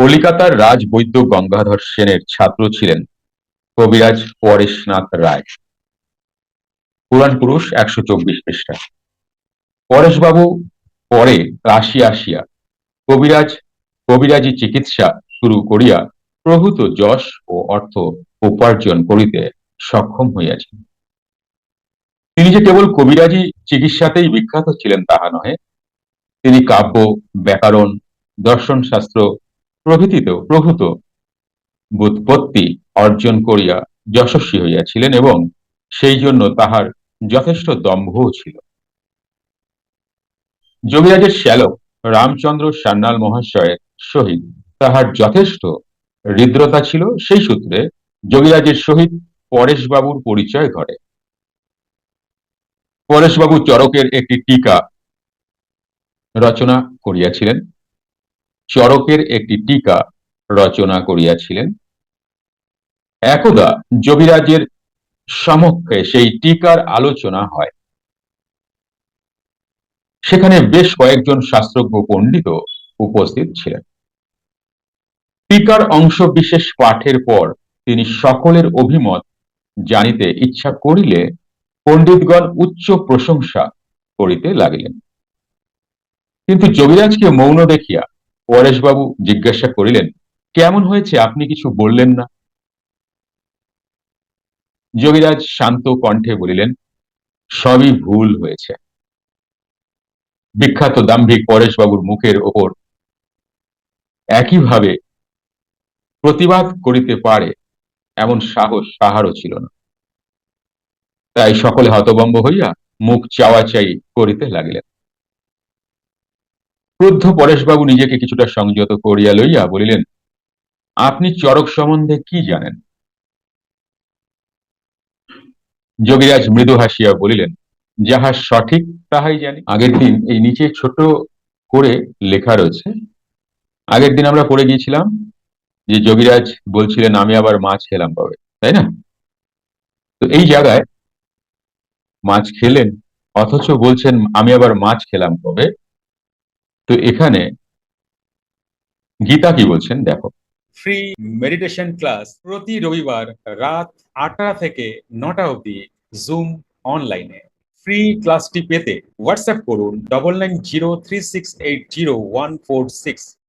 কলিকাতার রাজবৈদ্য গঙ্গাধর সেনের ছাত্র ছিলেন কবিরাজ পরেশনাথ রায়। পুরাণ পুরুষ ১২৪ পৃষ্ঠা। পরেশবাবু পরে কাশী আসিয়া কবিরাজ কবিরাজি চিকিৎসা শুরু করিয়া প্রভূত যশ ও অর্থ উপার্জন করিতে সক্ষম হইয়াছেন। তিনি যে কেবল কবিরাজি চিকিৎসাতেই বিখ্যাত ছিলেন তাহা নহে, তিনি কাব্য, ব্যাকরণ, দর্শন শাস্ত্র প্রভৃতিতেও প্রভূত ব্যুৎপত্তি অর্জন করিয়া যশস্বী হইয়াছিলেন এবং সেই জন্য তাহার যথেষ্ট দম্ভও ছিল। যোগীরাজের শ্যালক রামচন্দ্র সান্যাল মহাশয়ের সহিত তাহার যথেষ্ট হৃদ্রতা ছিল, সেই সূত্রে যোগীরাজের সহিত পরেশবাবুর পরিচয় ঘটে। পরেশবাবু চরকের একটি টীকা রচনা করিয়াছিলেন চরকের একটি টীকা রচনা করিয়াছিলেন। একদা যোগীরাজের সমক্ষে সেই টীকার আলোচনা হয়। সেখানে বেশ কয়েকজন শাস্ত্রজ্ঞ পণ্ডিত উপস্থিত ছিলেন। টীকার অংশ বিশেষ পাঠের পর তিনি সকলের অভিমত জানিতে ইচ্ছা করিলে পণ্ডিতগণ উচ্চ প্রশংসা করিতে লাগিলেন। কিন্তু যোগীরাজকে মৌন দেখিয়া পরেশবাবু জিজ্ঞাসা করিলেন, কেমন হয়েছে, আপনি কিছু বললেন না? যোগীরাজ শান্ত কণ্ঠে বলিলেন, সবই ভুল হয়েছে। বিখ্যাত দাম্ভিক পরেশবাবুর মুখের ওপর একইভাবে প্রতিবাদ করিতে পারে এমন সাহস কাহারও ছিল না। তাই সকলে হতভম্ব হইয়া মুখ চাওয়াচাই করিতে লাগিলেন। ক্রুদ্ধ পরেশবাবু নিজেকে কিছুটা সংযত করিয়া লইয়া বলিলেন, আপনি চরক সম্বন্ধে কি জানেন? যোগীরাজ মৃদু হাসিয়া বলিলেন, যাহা সঠিক তাহাই জানি। আগের দিন এই নিচে ছোট করে লেখা রয়েছে, আগের দিন আমরা পড়ে গিয়েছিলাম যে যোগীরাজ বলছিলেন আমি আবার মাছ খেলাম কবে, তাই না? তো এই জায়গায় মাছ খেলেন অথচ বলছেন আমি আবার মাছ খেলাম কবে। তো এখানে গীতা কি বলছেন দেখো। ফ্রি মেডিটেশন ক্লাস প্রতি রবিবার রাত ৮টা থেকে ৯টা অবধি জুম অনলাইনে। ফ্রি ক্লাসটি পেতে হোয়াটসঅ্যাপ করুন 9903680146।